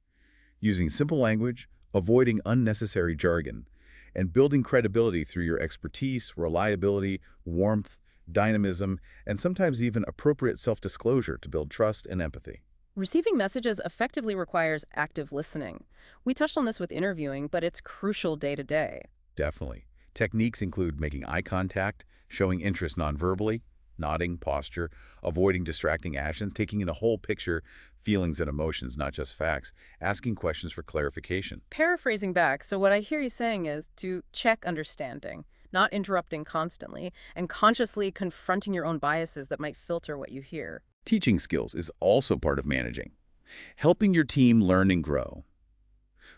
Using simple language, avoiding unnecessary jargon, and building credibility through your expertise, reliability, warmth, dynamism, and sometimes even appropriate self-disclosure to build trust and empathy. Receiving messages effectively requires active listening. We touched on this with interviewing, but it's crucial day to day. Definitely. Techniques include making eye contact, showing interest nonverbally, nodding, posture, avoiding distracting actions, taking in a whole picture, feelings and emotions, not just facts, asking questions for clarification. Paraphrasing back, so what I hear you saying is to check understanding, not interrupting constantly, and consciously confronting your own biases that might filter what you hear. Teaching skills is also part of managing, helping your team learn and grow.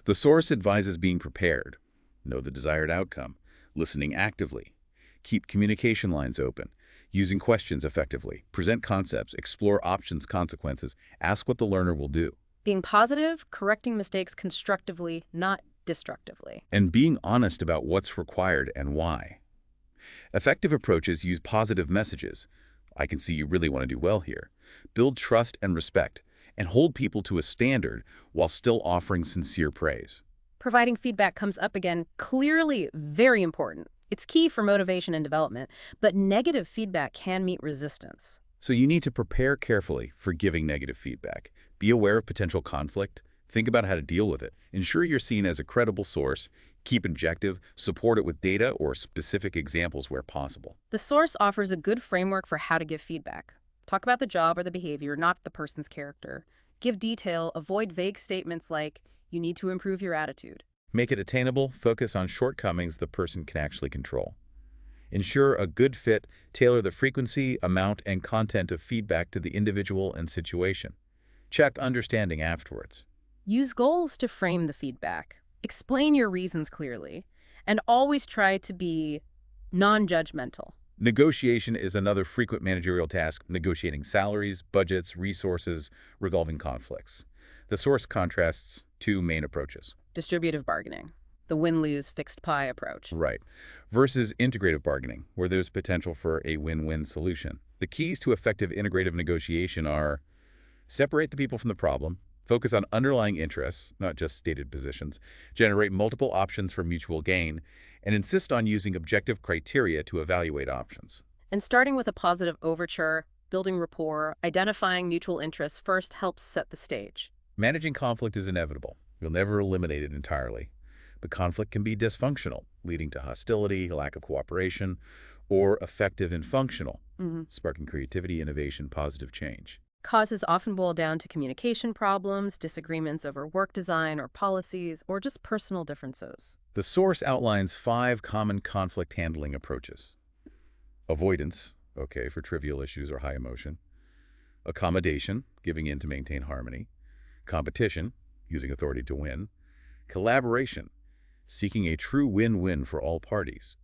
The source advises being prepared, know the desired outcome, listening actively, keep communication lines open, Using questions effectively, present concepts, explore options, consequences, ask what the learner will do. Being positive, correcting mistakes constructively, not destructively. And being honest about what's required and why. Effective approaches use positive messages. I can see you really want to do well here. Build trust and respect, and hold people to a standard while still offering sincere praise. Providing feedback comes up again, clearly very important. It's key for motivation and development, but negative feedback can meet resistance. So you need to prepare carefully for giving negative feedback. Be aware of potential conflict. Think about how to deal with it. Ensure you're seen as a credible source. Keep objective. Support it with data or specific examples where possible. The source offers a good framework for how to give feedback. Talk about the job or the behavior, not the person's character. Give detail, avoid vague statements like, you need to improve your attitude. Make it attainable. Focus on shortcomings the person can actually control. Ensure a good fit. Tailor the frequency, amount, and content of feedback to the individual and situation. Check understanding afterwards. Use goals to frame the feedback. Explain your reasons clearly, and always try to be non-judgmental. Negotiation is another frequent managerial task, negotiating salaries, budgets, resources, resolving conflicts. The source contrasts two main approaches. Distributive bargaining, the win-lose fixed pie approach. Right. Versus integrative bargaining, where there's potential for a win-win solution. The keys to effective integrative negotiation are separate the people from the problem, focus on underlying interests, not just stated positions, generate multiple options for mutual gain, and insist on using objective criteria to evaluate options. And starting with a positive overture, building rapport, identifying mutual interests first helps set the stage. Managing conflict is inevitable. You'll never eliminate it entirely. But conflict can be dysfunctional, leading to hostility, lack of cooperation, or effective and functional, sparking creativity, innovation, positive change. Causes often boil down to communication problems, disagreements over work design or policies, or just personal differences. The source outlines 5 common conflict handling approaches. Avoidance, okay, for trivial issues or high emotion. Accommodation, giving in to maintain harmony. Competition, using authority to win. Collaboration, seeking a true win-win for all parties.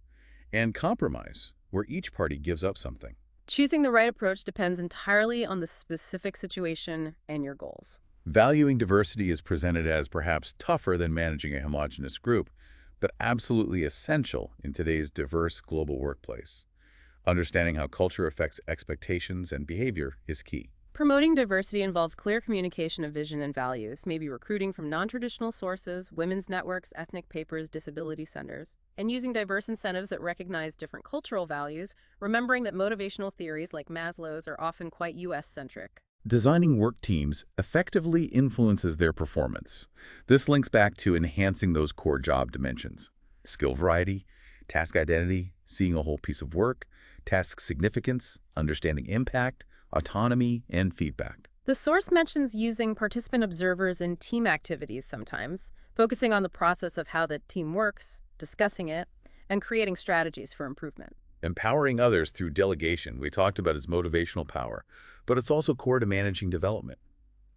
And compromise, where each party gives up something. Choosing the right approach depends entirely on the specific situation and your goals. Valuing diversity is presented as perhaps tougher than managing a homogeneous group, but absolutely essential in today's diverse global workplace. Understanding how culture affects expectations and behavior is key. Promoting diversity involves clear communication of vision and values, maybe recruiting from non-traditional sources, women's networks, ethnic papers, disability centers, and using diverse incentives that recognize different cultural values, remembering that motivational theories like Maslow's are often quite U.S.-centric. Designing work teams effectively influences their performance. This links back to enhancing those core job dimensions: skill variety, task identity, seeing a whole piece of work, task significance, understanding impact, autonomy, and feedback. The source mentions using participant observers in team activities sometimes, focusing on the process of how the team works, discussing it, and creating strategies for improvement. Empowering others through delegation, we talked about, its motivational power, but it's also core to managing development.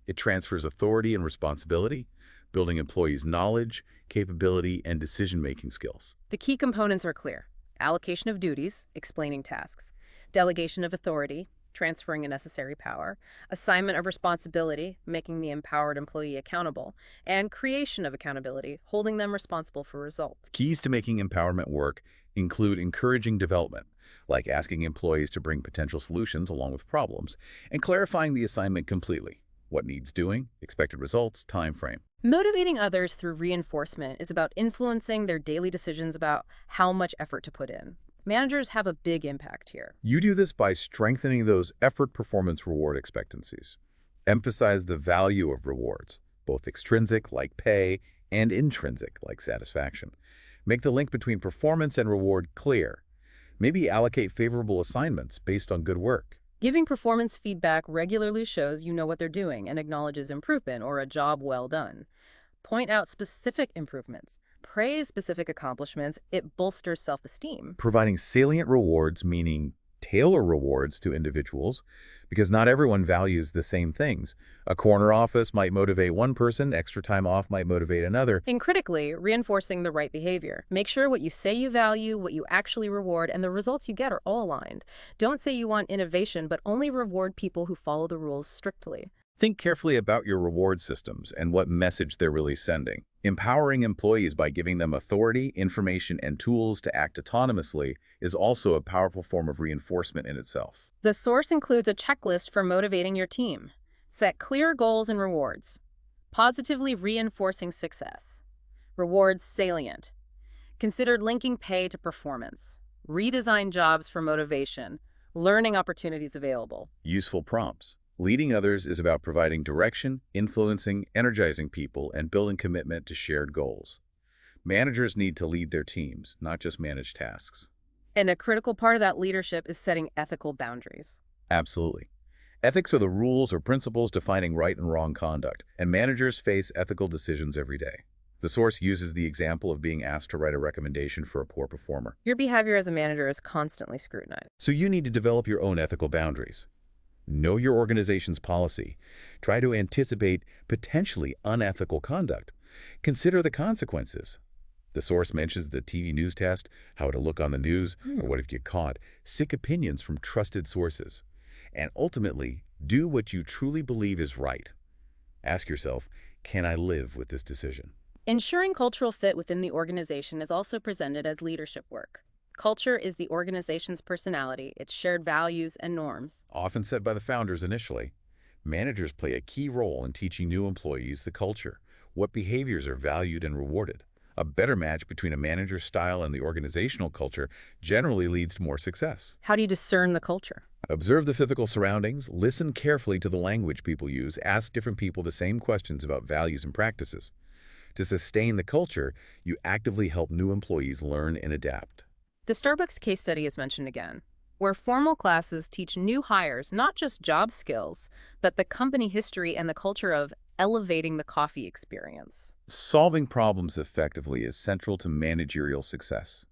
It transfers authority and responsibility, building employees' knowledge, capability, and decision-making skills. The key components are clear: allocation of duties, explaining tasks; delegation of authority, transferring a necessary power; assignment of responsibility, making the empowered employee accountable; and creation of accountability, holding them responsible for results. Keys to making empowerment work include encouraging development, like asking employees to bring potential solutions along with problems, and clarifying the assignment completely: what needs doing, expected results, time frame. Motivating others through reinforcement is about influencing their daily decisions about how much effort to put in. Managers have a big impact here. You do this by strengthening those effort performance reward expectancies. Emphasize the value of rewards, both extrinsic, like pay, and intrinsic, like satisfaction. Make the link between performance and reward clear. Maybe allocate favorable assignments based on good work. Giving performance feedback regularly shows you know what they're doing and acknowledges improvement or a job well done. Point out specific improvements. Praise specific accomplishments. It bolsters self-esteem. Providing salient rewards, meaning tailor rewards to individuals because not everyone values the same things. A corner office might motivate one person, extra time off might motivate another. And critically, reinforcing the right behavior. Make sure what you say you value, what you actually reward, and the results you get are all aligned. Don't say you want innovation, but only reward people who follow the rules strictly. Think carefully about your reward systems and what message they're really sending. Empowering employees by giving them authority, information, and tools to act autonomously is also a powerful form of reinforcement in itself. The source includes a checklist for motivating your team. Set clear goals and rewards. Positively reinforcing success. Rewards salient. Considered linking pay to performance. Redesign jobs for motivation. Learning opportunities available. Useful prompts. Leading others is about providing direction, influencing, energizing people, and building commitment to shared goals. Managers need to lead their teams, not just manage tasks. And a critical part of that leadership is setting ethical boundaries. Absolutely. Ethics are the rules or principles defining right and wrong conduct, and managers face ethical decisions every day. The source uses the example of being asked to write a recommendation for a poor performer. Your behavior as a manager is constantly scrutinized. So you need to develop your own ethical boundaries. Know your organization's policy. Try to anticipate potentially unethical conduct. Consider the consequences. The source mentions the TV news test, how it'll look on the news, or what if you caught, sick opinions from trusted sources. And ultimately, do what you truly believe is right. Ask yourself, can I live with this decision? Ensuring cultural fit within the organization is also presented as leadership work. Culture is the organization's personality, its shared values and norms. Often said by the founders initially, managers play a key role in teaching new employees the culture, what behaviors are valued and rewarded. A better match between a manager's style and the organizational culture generally leads to more success. How do you discern the culture? Observe the physical surroundings, listen carefully to the language people use, ask different people the same questions about values and practices. To sustain the culture, you actively help new employees learn and adapt. The Starbucks case study is mentioned again, where formal classes teach new hires not just job skills, but the company history and the culture of elevating the coffee experience. Solving problems effectively is central to managerial success.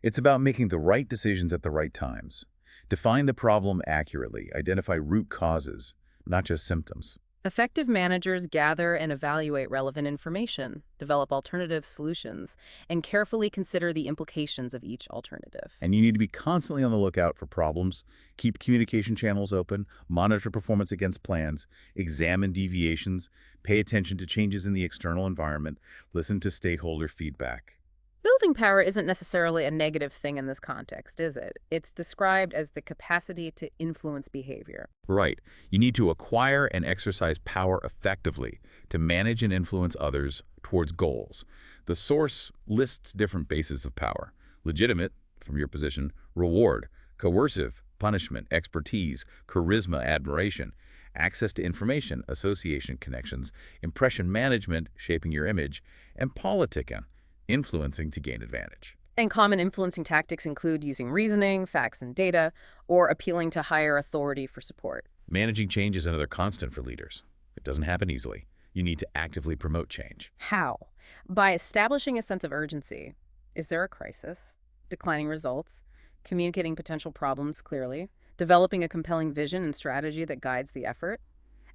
It's about making the right decisions at the right times. Define the problem accurately, identify root causes, not just symptoms. Effective managers gather and evaluate relevant information, develop alternative solutions, and carefully consider the implications of each alternative. And you need to be constantly on the lookout for problems, keep communication channels open, monitor performance against plans, examine deviations, pay attention to changes in the external environment, listen to stakeholder feedback. Building power isn't necessarily a negative thing in this context, is it? It's described as the capacity to influence behavior. Right. You need to acquire and exercise power effectively to manage and influence others towards goals. The source lists different bases of power. Legitimate, from your position, reward, coercive, punishment, expertise, charisma, admiration, access to information, association connections, impression management, shaping your image, and politica, influencing to gain advantage. And common influencing tactics include using reasoning, facts, and data, or appealing to higher authority for support. Managing change is another constant for leaders. It doesn't happen easily. You need to actively promote change. How? By establishing a sense of urgency. Is there a crisis? Declining results? Communicating potential problems clearly? Developing a compelling vision and strategy that guides the effort?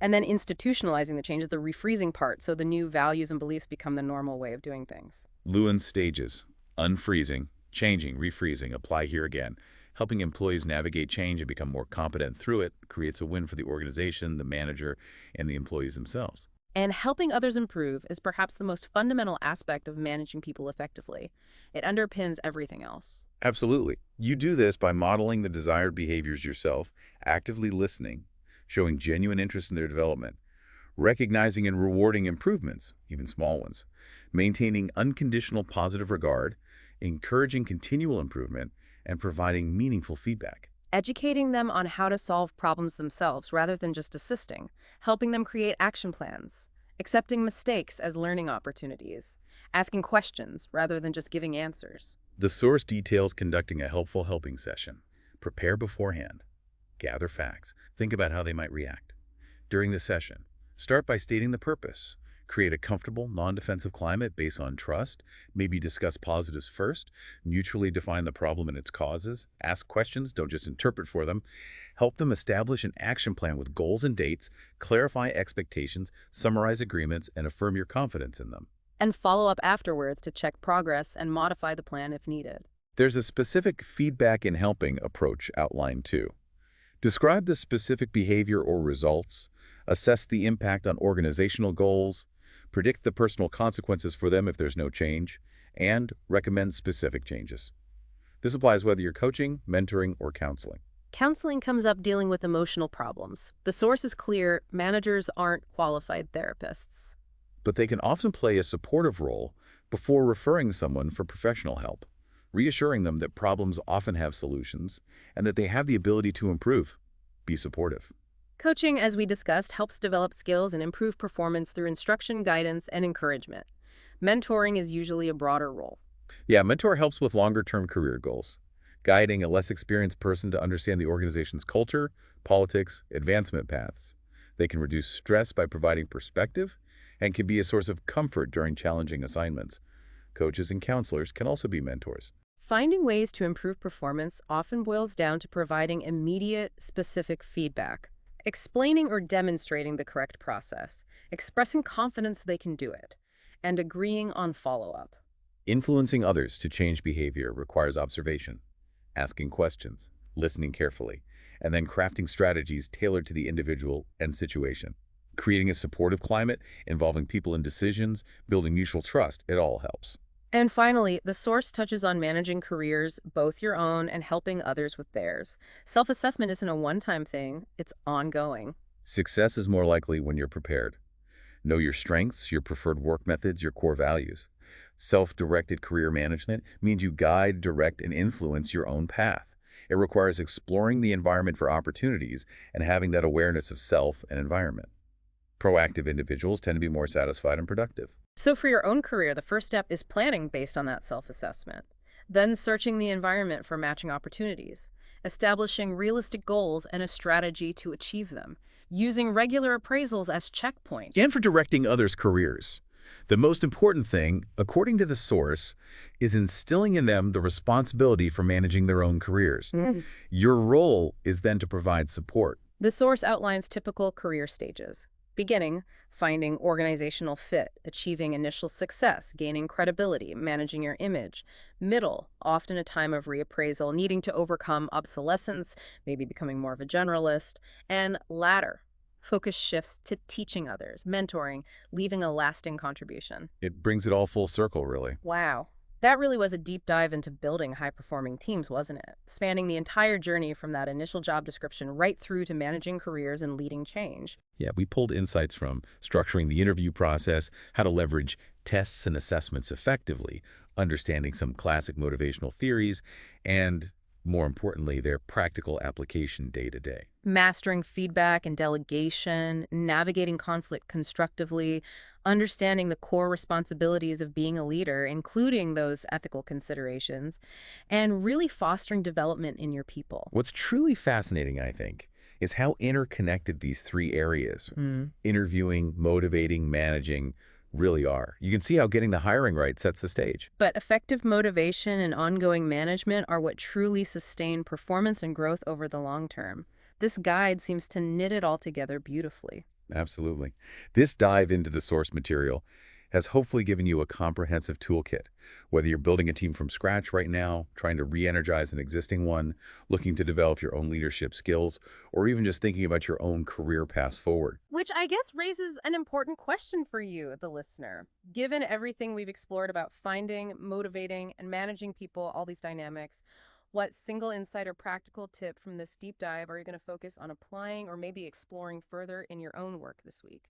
And then institutionalizing the change is the refreezing part, so the new values and beliefs become the normal way of doing things. Lewin's stages, unfreezing, changing, refreezing, apply here again. Helping employees navigate change and become more competent through it creates a win for the organization, the manager, and the employees themselves. And helping others improve is perhaps the most fundamental aspect of managing people effectively. It underpins everything else. Absolutely. You do this by modeling the desired behaviors yourself, actively listening, showing genuine interest in their development, recognizing and rewarding improvements, even small ones, maintaining unconditional positive regard, encouraging continual improvement, and providing meaningful feedback. Educating them on how to solve problems themselves rather than just assisting, helping them create action plans, accepting mistakes as learning opportunities, asking questions rather than just giving answers. The source details conducting a helpful helping session. Prepare beforehand. Gather facts. Think about how they might react. During the session, start by stating the purpose. Create a comfortable, non-defensive climate based on trust. Maybe discuss positives first. Mutually define the problem and its causes. Ask questions, don't just interpret for them. Help them establish an action plan with goals and dates. Clarify expectations, summarize agreements, and affirm your confidence in them. And follow up afterwards to check progress and modify the plan if needed. There's a specific feedback in helping approach outlined too. Describe the specific behavior or results, assess the impact on organizational goals, predict the personal consequences for them if there's no change, and recommend specific changes. This applies whether you're coaching, mentoring, or counseling. Counseling comes up dealing with emotional problems. The source is clear: managers aren't qualified therapists. But they can often play a supportive role before referring someone for professional help, reassuring them that problems often have solutions and that they have the ability to improve. Be supportive. Coaching, as we discussed, helps develop skills and improve performance through instruction, guidance, and encouragement. Mentoring is usually a broader role. Yeah, mentor helps with longer-term career goals, guiding a less experienced person to understand the organization's culture, politics, advancement paths. They can reduce stress by providing perspective and can be a source of comfort during challenging assignments. Coaches and counselors can also be mentors. Finding ways to improve performance often boils down to providing immediate, specific feedback, explaining or demonstrating the correct process, expressing confidence they can do it, and agreeing on follow-up. Influencing others to change behavior requires observation, asking questions, listening carefully, and then crafting strategies tailored to the individual and situation. Creating a supportive climate involving people in decisions, building mutual trust, it all helps. And finally, the source touches on managing careers, both your own and helping others with theirs. Self-assessment isn't a one-time thing, it's ongoing. Success is more likely when you're prepared. Know your strengths, your preferred work methods, your core values. Self-directed career management means you guide, direct, and influence your own path. It requires exploring the environment for opportunities and having that awareness of self and environment. Proactive individuals tend to be more satisfied and productive. So for your own career, the first step is planning based on that self-assessment. Then searching the environment for matching opportunities, establishing realistic goals and a strategy to achieve them, using regular appraisals as checkpoints. And for directing others' careers. The most important thing, according to the source, is instilling in them the responsibility for managing their own careers. Your role is then to provide support. The source outlines typical career stages. Beginning, finding organizational fit, achieving initial success, gaining credibility, managing your image. Middle, often a time of reappraisal, needing to overcome obsolescence, maybe becoming more of a generalist. And latter, focus shifts to teaching others, mentoring, leaving a lasting contribution. It brings it all full circle, really. Wow. That really was a deep dive into building high-performing teams, wasn't it? Spanning the entire journey from that initial job description right through to managing careers and leading change. Yeah, we pulled insights from structuring the interview process, how to leverage tests and assessments effectively, understanding some classic motivational theories, and more importantly, their practical application day to day. Mastering feedback and delegation, navigating conflict constructively, understanding the core responsibilities of being a leader, including those ethical considerations, and really fostering development in your people. What's truly fascinating, I think, is how interconnected these three areas, interviewing, motivating, managing, really are. You can see how getting the hiring right sets the stage. But effective motivation and ongoing management are what truly sustain performance and growth over the long term. This guide seems to knit it all together beautifully. Absolutely. This dive into the source material has hopefully given you a comprehensive toolkit. Whether you're building a team from scratch right now, trying to re-energize an existing one, looking to develop your own leadership skills, or even just thinking about your own career path forward. Which I guess raises an important question for you, the listener. Given everything we've explored about finding, motivating, and managing people, all these dynamics, what single insight or practical tip from this deep dive are you going to focus on applying or maybe exploring further in your own work this week?